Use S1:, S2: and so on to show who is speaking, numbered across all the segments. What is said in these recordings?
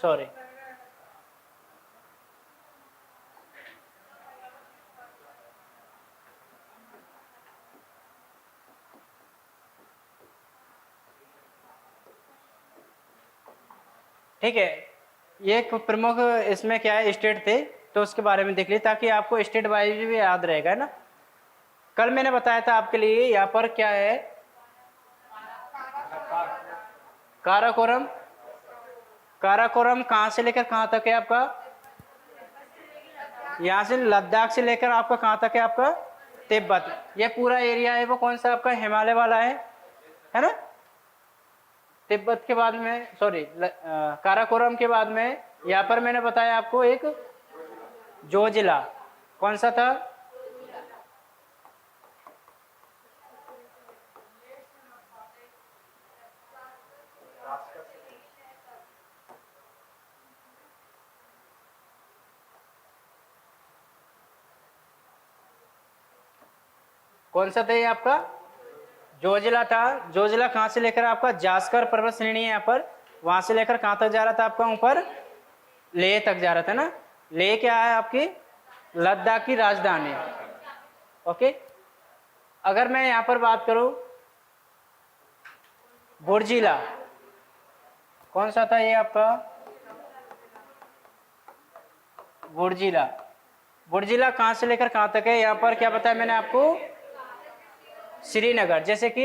S1: Sorry. ठीक है, ये एक प्रमुख इसमें क्या है स्टेट थे, तो उसके बारे में देख लीजिए ताकि आपको स्टेट वाइज भी याद रहेगा ना। कल मैंने बताया था आपके लिए यहाँ पर क्या है, काराकोरम। काराकोरम कहाँ से लेकर कहाँ तक है आपका? यहाँ से लद्दाख से लेकर आपका कहाँ तक है आपका? तिब्बत। ये पूरा एरिया है वो कौन सा आपका? हिमालय वाला है ना। तिब्बत के बाद में सॉरी काराकोरम के बाद में यहाँ पर मैंने बताया आपको एक जोजिला। कौन सा था? कौन सा था ये आपका? जोजिला था। जोजिला कहाँ से लेकर आपका जास्कर पर्वत श्रेणी है यहाँ पर, वहां से लेकर कहाँ तक जा रहा था आपका? ऊपर लेह तक जा रहा था ना। लेह क्या है आपकी? लद्दाख की राजधानी। ओके। अगर मैं यहाँ पर बात करूं बुर्जिला, कौन सा था ये आपका? बुर्जिला। बुर्जिला कहाँ से लेकर कहाँ तक है? यहाँ पर क्या बताया मैंने आपको? श्रीनगर। जैसे कि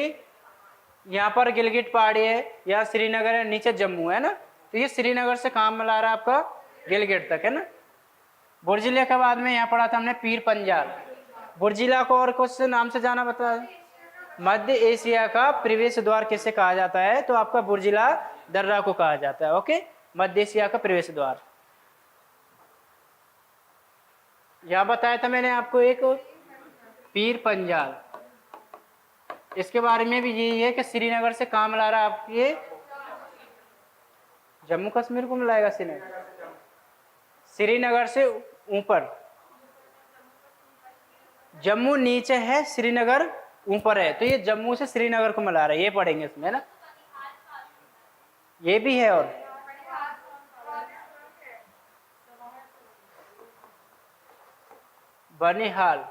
S1: यहाँ पर गिलगिट पहाड़ी है, यहाँ श्रीनगर है, नीचे जम्मू है ना, तो ये श्रीनगर से कहाँ मिला रहा है आपका? गिलगिट तक है ना। बुर्जिला के बाद में यहाँ पढ़ा था हमने पीर पंजाल। बुर्जिला को और कुछ नाम से जाना बता? मध्य एशिया का प्रवेश द्वार किसे कहा जाता है? तो आपका बुर्जिला दर्रा को कहा जाता है। ओके, मध्य एशिया का प्रवेश द्वार। यह बताया था मैंने आपको एक पीर पंजाल। इसके बारे में भी यही है कि श्रीनगर से कहाँ मिला रहा है आपके? जम्मू कश्मीर को मिलाएगा श्रीनगर। श्रीनगर से ऊपर, जम्मू नीचे है, श्रीनगर ऊपर है, तो ये जम्मू से श्रीनगर को मिला रहा है, ये पढ़ेंगे इसमें ना। ये भी है। और बनिहाल,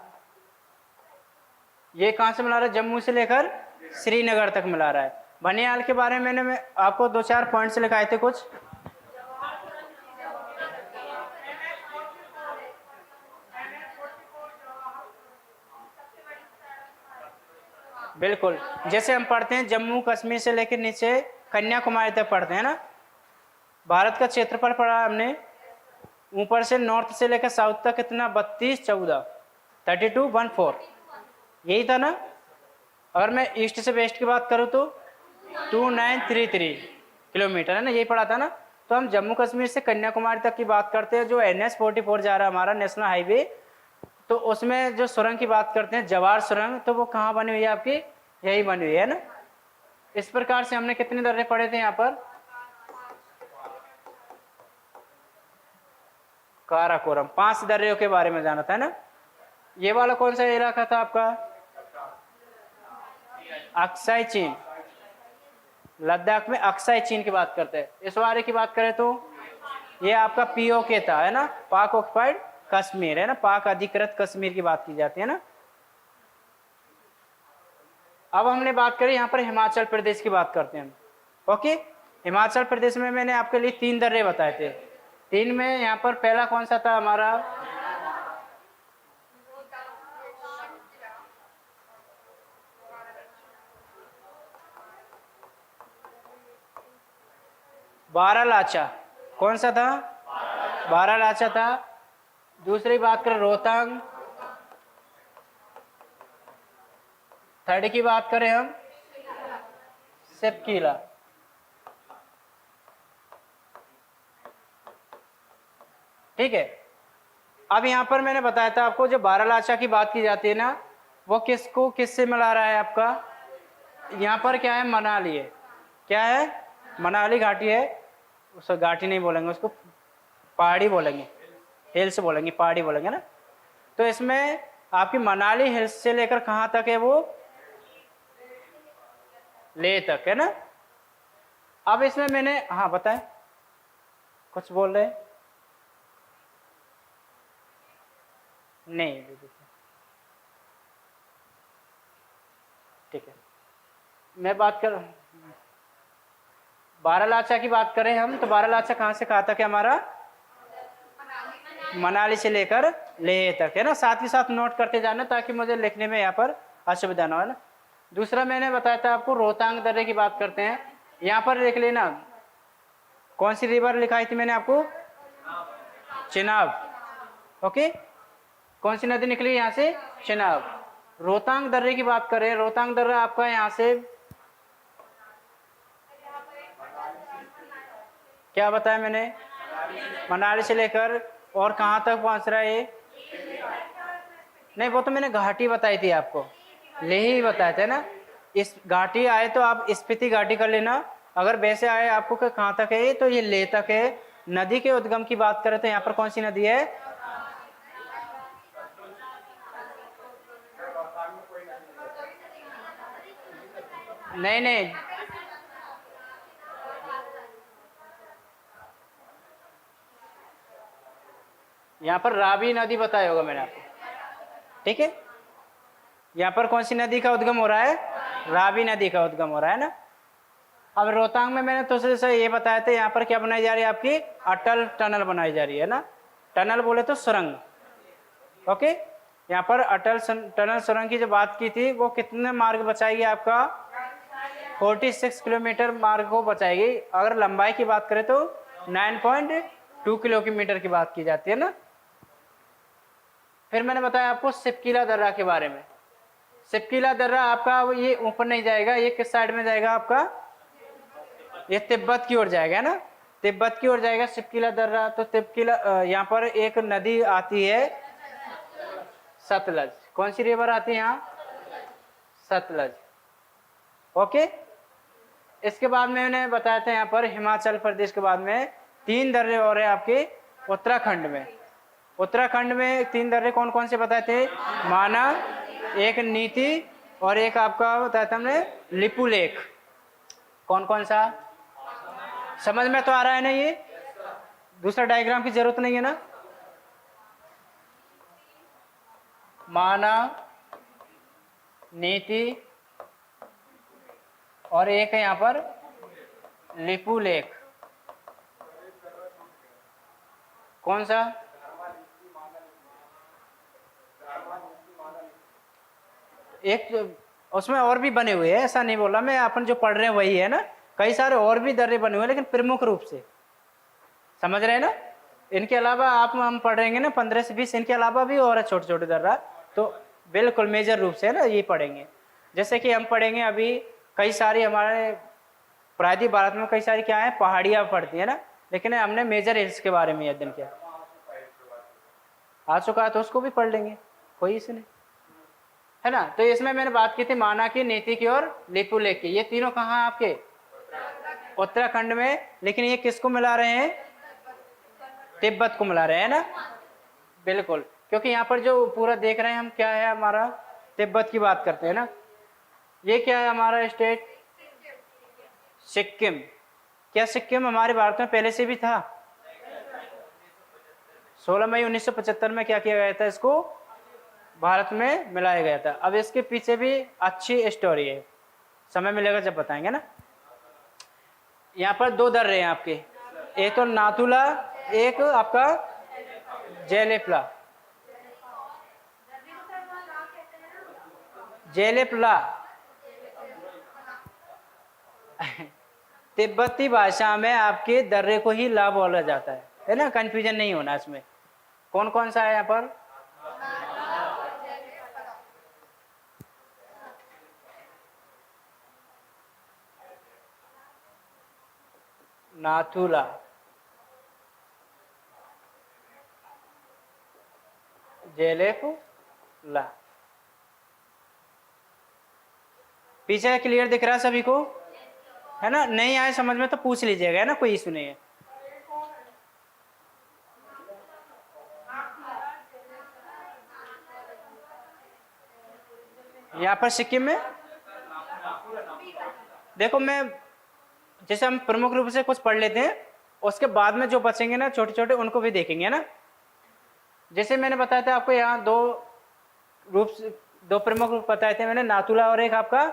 S1: ये कहां से मिला रहा है? जम्मू से लेकर श्रीनगर तक मिला रहा है। बनिहाल के बारे में मैंने आपको 2-4 पॉइंट्स लिखाए थे कुछ। बिल्कुल, जैसे हम पढ़ते हैं जम्मू कश्मीर से लेकर नीचे कन्याकुमारी तक पढ़ते हैं ना। भारत का क्षेत्रफल पढ़ा हमने, ऊपर से नॉर्थ से लेकर साउथ तक कितना? 32-14 यही था ना। अगर मैं ईस्ट से वेस्ट की बात करूँ तो 2933 किलोमीटर है ना, यही पढ़ा था ना। तो हम जम्मू कश्मीर से कन्याकुमारी तक की बात करते हैं, जो NH-44 जा रहा है हमारा नेशनल हाईवे, तो उसमें जो सुरंग की बात करते हैं जवार सुरंग, तो वो कहाँ बनी हुई है आपकी? यही बनी हुई है ना। इस प्रकार से हमने कितने दर्रे पढ़े थे यहाँ पर? काराकोरम 5 दर्रों के बारे में जाना था ना। ये वाला कौन सा इलाका था आपका? अक्साई चीन। लद्दाख में अक्साई चीन की बात करते हैं। इस बारे की बात करें तो ये आपका POK था है ना, पाक ऑक्युपाइड कश्मीर है ना, पाक अधिकृत कश्मीर की बात की जाती है ना। अब हमने बात करी यहाँ पर हिमाचल प्रदेश की बात करते हैं हम। ओके, हिमाचल प्रदेश में मैंने आपके लिए 3 दर्रे बताए थे। 3 में यहाँ पर पहला कौन सा था हमारा? बारालाचा। कौन सा था? बारालाचा था। दूसरी बात करें रोहतांग। थर्ड की बात करें हम सिपकीला। ठीक है। अब यहाँ पर मैंने बताया था आपको, जो बारालाचा की बात की जाती है ना, वो किसको किससे मिला रहा है आपका? यहाँ पर क्या है? मनाली है। क्या है? मनाली घाटी है। उसको घाटी नहीं बोलेंगे, उसको पहाड़ी बोलेंगे, हिल्स बोलेंगे, पहाड़ी बोलेंगे ना। तो इसमें आपकी मनाली हिल्स से लेकर कहाँ तक है? वो लेह तक है ना। अब इसमें मैंने हाँ बताएं। कुछ बोल रहे हैं? नहीं, ठीक है। मैं बात कर बारालाचा की बात करें हम, तो बारालाचा कहाँ से कहा था कि हमारा मनाली से लेकर लेह तक, है ना। साथ ही साथ नोट करते जाना ताकि मुझे लिखने में यहाँ पर असुविधा ना हो, है ना। दूसरा मैंने बताया था आपको रोहतांग दर्रे की बात करते हैं। यहाँ पर देख लेना कौन सी रिवर लिखाई थी मैंने आपको, चिनाब। ओके, कौन सी नदी निकली यहाँ से, चिनाब। रोहतांग दर्रे की बात करें, रोहतांग दर्रा आपका यहाँ से क्या बताया मैंने, मनाली से लेकर और कहाँ तक पहुँच रहा है ये, नहीं वो तो मैंने घाटी बताई थी आपको, लेह ही बताए थे ना। इस घाटी आए तो आप स्पीति घाटी कर लेना, अगर वैसे आए आपको कि कहाँ तक है तो ये लेह तक है। नदी के उद्गम की बात करें तो यहाँ पर कौन सी नदी है, नहीं नहीं, यहाँ पर रावी नदी बताया होगा मैंने आपको, ठीक है। यहाँ पर कौन सी नदी का उद्गम हो रहा है, रावी नदी का उद्गम हो रहा है ना। अब रोहतांग में मैंने तो से ये बताया था, यहाँ पर क्या बनाई जा रही है आपकी, अटल टनल बनाई जा रही है ना। टनल बोले तो सुरंग, ओके। यहाँ पर अटल टनल सुरंग की जो बात की थी वो कितने मार्ग बचाएगी आपका, 46 किलोमीटर मार्ग को बचाएगी। अगर लंबाई की बात करें तो 9.2 किलोमीटर की बात की जाती है ना। फिर मैंने बताया आपको सिपकीला दर्रा के बारे में। सिपकीला दर्रा आपका ये ऊपर नहीं जाएगा, ये किस साइड में जाएगा आपका, ये तिब्बत की ओर जाएगा ना, तिब्बत की ओर जाएगा सिपकीला दर्रा। तो तिपकीला यहाँ पर एक नदी आती है सतलज, कौन सी रिवर आती है यहाँ, सतलज, ओके। इसके बाद में मैंने बताया था यहाँ पर हिमाचल प्रदेश के बाद में 3 दर्रे और है आपके उत्तराखंड में। उत्तराखंड में 3 दर्रे कौन कौन से बताए थे, माना, एक नीति और एक आपका बताया था हमने लिपू लेक। कौन कौन सा, समझ में तो आ रहा है ना, ये दूसरा डायग्राम की जरूरत नहीं है ना। माना, नीति और एक है यहाँ पर लिपू लेक, कौन सा, एक उसमें और भी बने हुए हैं, ऐसा नहीं बोला मैं, अपन जो पढ़ रहे हैं वही है ना। कई सारे और भी दर्रे बने हुए हैं लेकिन प्रमुख रूप से, समझ रहे हैं ना। इनके अलावा आप हम पढ़ेंगे ना 15 से 20, इनके अलावा भी और है छोटे छोटे दर्रा, तो बिल्कुल मेजर रूप से है ना ये पढ़ेंगे। जैसे कि हम पढ़ेंगे अभी कई सारी हमारे प्रायद्वीप भारत में कई सारी क्या है पहाड़ियाँ पड़ती है ना, लेकिन हमने मेजर हिल्स के बारे में अध्ययन किया, आ चुका है तो उसको भी पढ़ लेंगे, कोई इशू नहीं, है ना। तो इसमें मैंने बात की थी माना की, नीति की और लिपू लेक की। ये तीनों कहाँ हैं आपके, उत्तराखंड में, लेकिन ये किसको मिला रहे हैं, तिब्बत को मिला रहे हैं ना, बिल्कुल। क्योंकि यहाँ पर जो पूरा देख रहे हैं हम क्या है हमारा, तिब्बत की बात करते हैं ना। ये क्या है हमारा स्टेट, सिक्किम। क्या सिक्किम हमारे भारत में पहले से भी था, 16 मई 1975 में क्या किया गया था, इसको भारत में मिलाया गया था। अब इसके पीछे भी अच्छी स्टोरी है, समय मिलेगा जब बताएंगे ना। यहाँ पर 2 दर्रे हैं आपके, एक तो नाथुला, एक आपका जेलेपला। जेलेपला तिब्बती भाषा में आपके दर्रे को ही ला बोला जाता है ना, कंफ्यूजन नहीं होना इसमें। कौन कौन सा है यहाँ पर, नाथुला, जेलेपला। पीछे क्लियर दिख रहा है सभी को, है ना। नहीं आए समझ में तो पूछ लीजिएगा, है ना, कोई इशू नहीं है। यहाँ पर सिक्किम में देखो, मैं जैसे हम प्रमुख रूप से कुछ पढ़ लेते हैं। उसके बाद में जो बचेंगे ना छोटे छोटे, उनको भी देखेंगे ना। जैसे मैंने बताया था आपको, यहाँ दो प्रमुख रूप बताए थे मैंने, नाथुला और एक आपका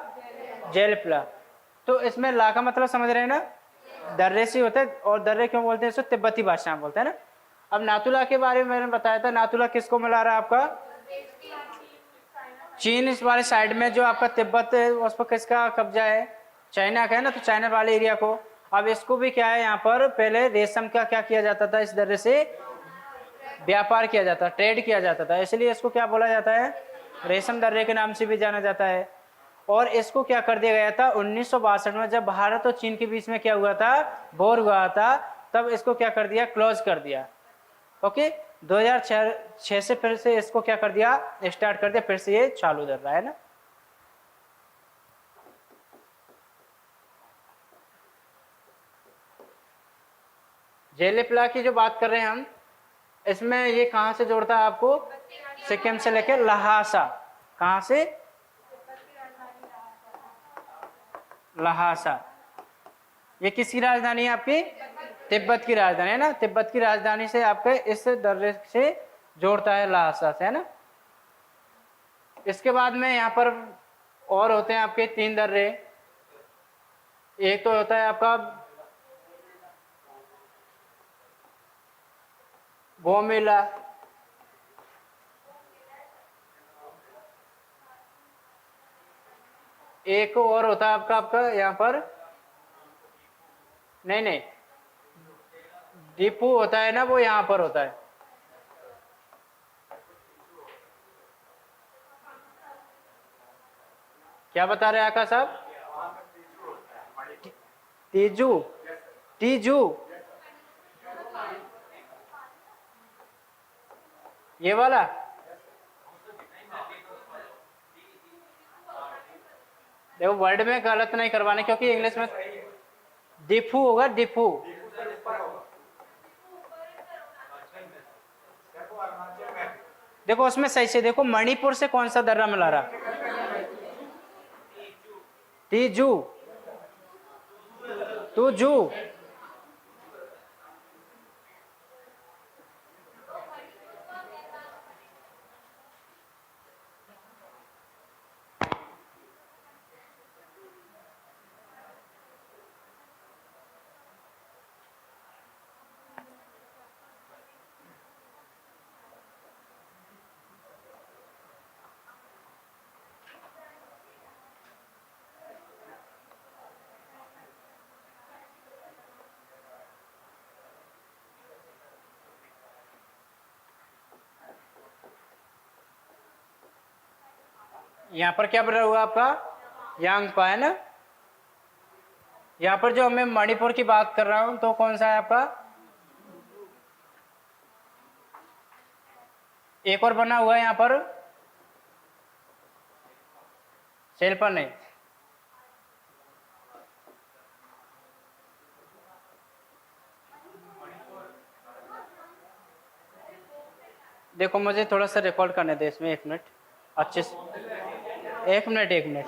S1: जेलिप्ला। तो इसमें ला का मतलब समझ रहे हैं ना, दर्रे से होता है। और दर्रे क्यों बोलते हैं इसको, तिब्बती भाषा में बोलते हैं ना। अब नाथुला के बारे में मैंने बताया था, नाथुला किसको मिला रहा है आपका, चीन इस वाले साइड में, जो आपका तिब्बत है उस पर किसका कब्जा है, चाइना का है ना, तो चाइना वाले एरिया को। अब इसको भी क्या है, यहाँ पर पहले रेशम का क्या किया जाता था, इस दर्रे से व्यापार किया जाता, ट्रेड किया जाता था, इसलिए इसको क्या बोला जाता है, रेशम दर्रे के नाम से भी जाना जाता है। और इसको क्या कर दिया गया था 1962 में, जब भारत और चीन के बीच में क्या हुआ था, वॉर हुआ था, तब इसको क्या कर दिया, क्लोज कर दिया। ओके, 2006 से फिर से इसको क्या कर दिया, स्टार्ट कर दिया, फिर से ये चालू कर रहा है ना। जेलिप्ला की जो बात कर रहे हैं हम, इसमें ये कहां से जोड़ता है आपको, सिक्किम से लेकर लहासा, कहां से, लहासा। ये किसकी राजधानी है आपकी, तिब्बत की राजधानी है ना, तिब्बत की राजधानी से आपके इस दर्रे से जोड़ता है, लहासा से, है ना। इसके बाद में यहाँ पर और होते हैं आपके 3 दर्रे। एक तो होता है आपका बोमेला, एक और होता है आपका यहाँ पर, नहीं, दीपू होता है ना, वो यहाँ पर होता है। क्या बता रहे हैं आका साहब, तीजू, तीजू, ये वाला, देखो वर्ड में गलत नहीं करवाने, क्योंकि इंग्लिश में डिफू होगा, डिफू। देखो उसमें सही से देखो, मणिपुर से कौन सा दर्रा मिला रहा, तीजू, तुजू, यहाँ पर क्या बना हुआ आपका, यांगपा है ना। यहाँ पर जो मैं मणिपुर की बात कर रहा हूं, तो कौन सा है आपका, एक और बना हुआ है यहाँ पर, सेल्पा नहीं, देखो मुझे थोड़ा सा रिकॉर्ड करने दे इसमें, 1 मिनट अच्छे से, 1 मिनट।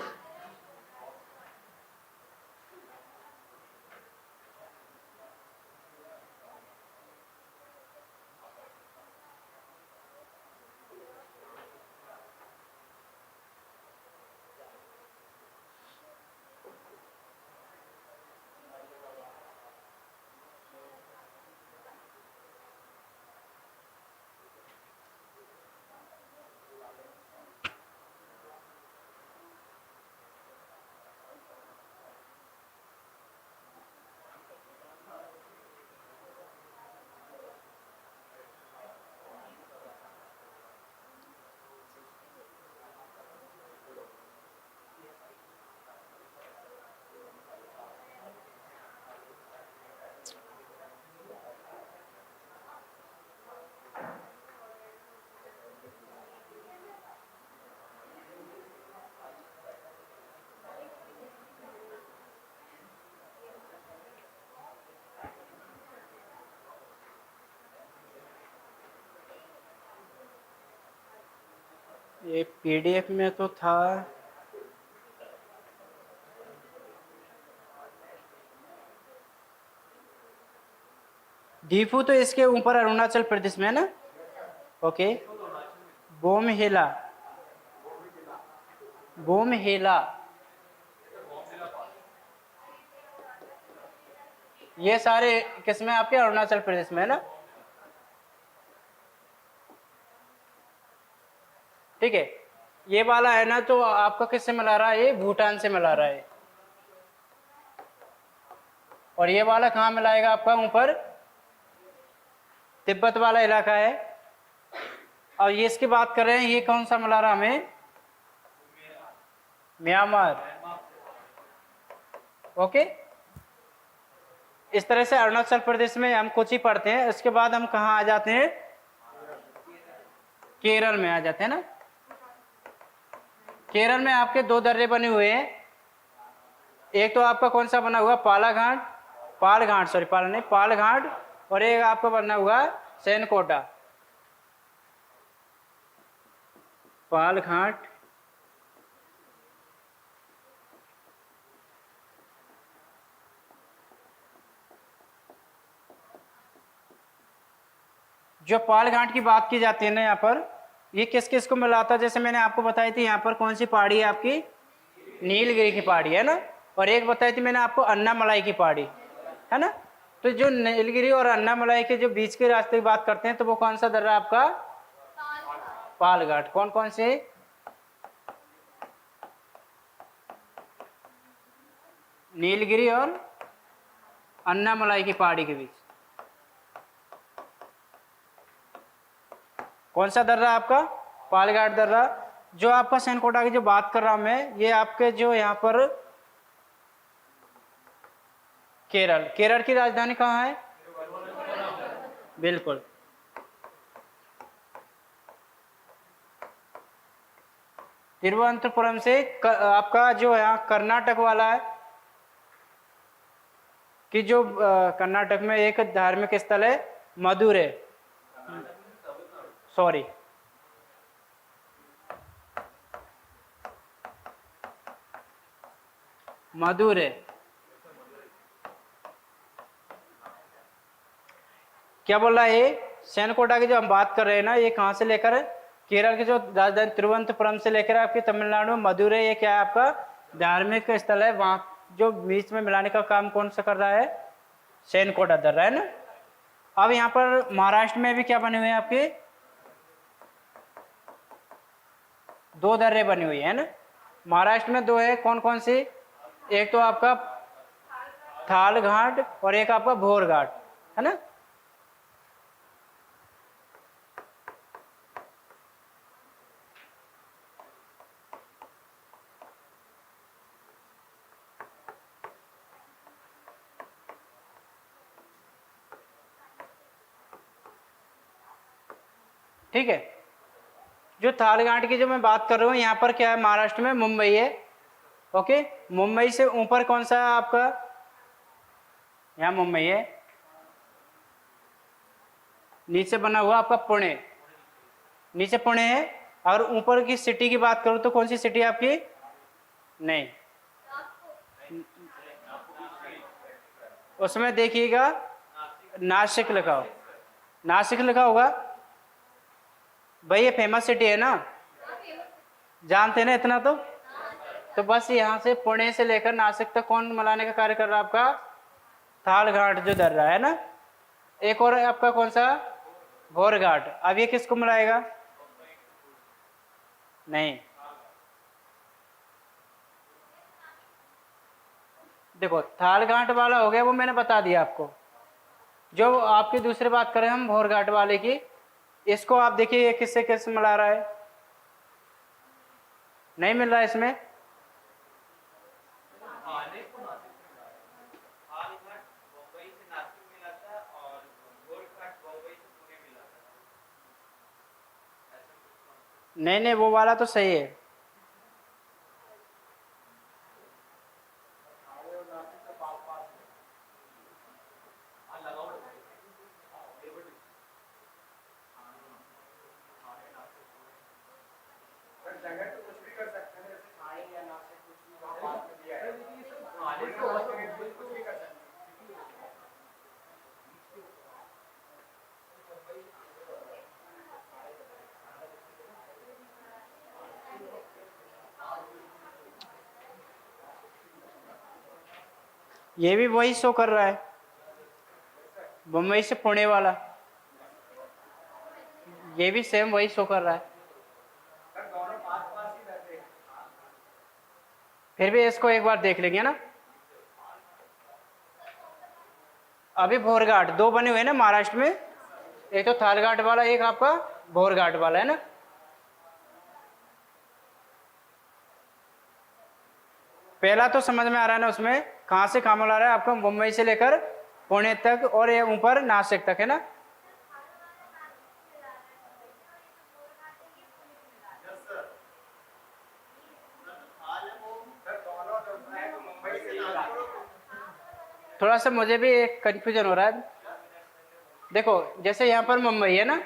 S1: ये पीडीएफ में तो था, डीफू तो इसके ऊपर अरुणाचल प्रदेश में है ना। ओके। बोमहेला, बोमहेला, ये सारे किसमें आपके अरुणाचल प्रदेश में है ना। ठीक है। ये वाला है ना तो आपका किससे मिला रहा है, ये भूटान से मिला रहा है। और ये वाला कहाँ मिलाएगा आपका, ऊपर तिब्बत वाला इलाका है। और ये इसकी बात कर रहे हैं, ये कौन सा मिला रहा हमें, म्यांमार। ओके। इस तरह से अरुणाचल प्रदेश में हम कुछ ही पढ़ते हैं। इसके बाद हम कहाँ आ जाते हैं, केरल में आ जाते हैं ना। केरल में आपके दो दर्रे बने हुए हैं। एक तो आपका कौन सा बना हुआ, पालाघाट, पालघाट, सॉरी पाला नहीं, पालघाट। और एक आपका बना हुआ सैनकोटा, पालघाट, जो पालघाट की बात की जाती है ना यहाँ पर, ये किस किस को मिलाता है, जैसे मैंने आपको बताई थी यहाँ पर कौन सी पहाड़ी है आपकी, नीलगिरी की पहाड़ी है ना। और एक बताई थी मैंने आपको अन्नामलाई की पहाड़ी है ना। तो जो नीलगिरी और अन्नामलाई के जो बीच के रास्ते की बात करते हैं तो वो कौन सा दर्रा आपका, पालघाट। कौन कौन से, नीलगिरी और अन्नामलाई की पहाड़ी के बीच कौन सा दर्रा आपका, पालघाट दर्रा। जो आपका सैनकोटा की जो बात कर रहा हूं मैं, ये आपके जो यहाँ पर केरल, केरल की राजधानी कहाँ है, बिल्कुल तिरुवनंतपुरम से आपका जो यहाँ कर्नाटक वाला है, कि जो कर्नाटक में एक धार्मिक स्थल है मदुरै, सॉरी मदुरै। क्या बोल रहा है ये, सैनकोटा की जो हम बात कर रहे हैं ना, ये कहाँ से लेकर, केरल की जो राजधानी तिरुवनंतपुरम से लेकर आपकी तमिलनाडु में मदुरै, ये क्या है आपका धार्मिक स्थल है। वहां जो बीच में मिलाने का काम कौन सा कर रहा है, सैनकोटा दर्रा है ना। अब यहाँ पर महाराष्ट्र में भी क्या बने हुए हैं आपके, दो दर्रे बनी हुई है ना। महाराष्ट्र में दो है, कौन कौन सी, एक तो आपका थाल घाट और एक आपका भोर घाट है ना। ठीक है। जो थालघाट की जो मैं बात कर रहा हूँ यहाँ पर क्या है, महाराष्ट्र में मुंबई है। ओके। मुंबई से ऊपर कौन सा है आपका, यहाँ मुंबई है। नीचे बना हुआ आपका पुणे, नीचे पुणे है। और ऊपर की सिटी की बात करूँ तो कौन सी सिटी आपकी, नहीं उसमें देखिएगा नासिक लिखा हो, नासिक लिखा होगा भाई, ये फेमस सिटी है ना, जानते ना इतना तो बस यहाँ से पुणे से लेकर नासिक तक कौन मिलाने का कार्य कर रहा है आपका, थाल घाट जो दर्रा है ना। एक और आपका कौन सा, भोर घाट। अब ये किसको मिलाएगा, नहीं देखो थाल घाट वाला हो गया, वो मैंने बता दिया आपको। जो आपकी दूसरी बात करें हम भोर घाट वाले की, इसको आप देखिए ये किससे किस मिला रहा है, नहीं मिल रहा है इसमें। नहीं नहीं वो वाला तो सही है। ये भी वही शो कर रहा है, मुंबई से पुणे वाला, ये भी सेम वही शो कर रहा है। फिर भी इसको एक बार देख लेंगे ना। अभी भोरघाट दो बने हुए हैं ना महाराष्ट्र में, एक तो थारघाट वाला, एक आपका भोरघाट वाला है ना। पहला तो समझ में आ रहा है ना, उसमें कहाँ से कहाँ मिला रहा है आपको, मुंबई से लेकर पुणे तक और ये ऊपर नासिक तक है ना। थोड़ा सा मुझे भी एक कंफ्यूजन हो रहा है। देखो जैसे यहाँ पर मुंबई है ना,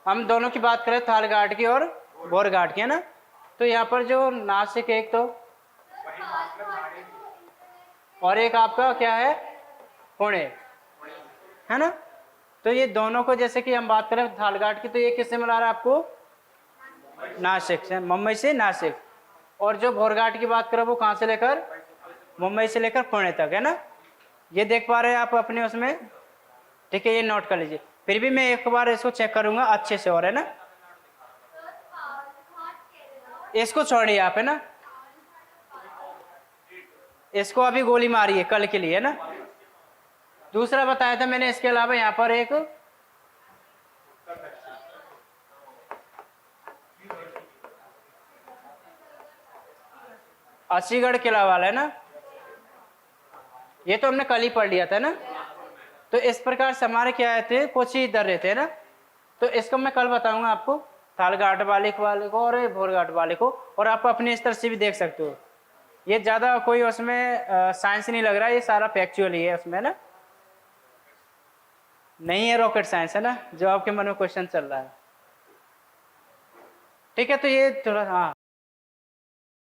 S1: हम दोनों की बात करें थारघाट की और भोरघाट की है ना, तो यहाँ पर जो नासिक एक तो और एक आपका क्या है पुणे है ना। तो ये दोनों को जैसे कि हम बात करें थारघाट की, तो ये किससे मिला रहा है आपको, नासिक से, मुंबई से नासिक। और जो भोरघाट की बात करें वो कहाँ से लेकर, मुंबई से लेकर पुणे तक है ना। ये देख पा रहे हैं आप अपने उसमें, ठीक है, ये नोट कर लीजिए। फिर भी मैं एक बार इसको चेक करूंगा अच्छे से, और है ना, इसको छोड़िए आप है ना, इसको अभी गोली मारी है कल के लिए है ना। दूसरा बताया था मैंने, इसके अलावा यहाँ पर एक अस्सीगढ़ किला वाला है ना, ये तो हमने कल ही पढ़ लिया था ना। तो इस प्रकार से हमारे क्या रहते, कुछ ही इधर रहते हैं ना। तो इसको मैं कल बताऊंगा आपको, थारघाट वाले को और भोरघाट वाले को, और आप अपने स्तर से भी देख सकते हो। ये ज़्यादा कोई उसमें साइंस नहीं लग रहा है, ये सारा फैक्चुअल ही है उसमें ना, नहीं है रॉकेट साइंस है ना, जो आपके मन में क्वेश्चन चल रहा है। ठीक है, तो ये थोड़ा हाँ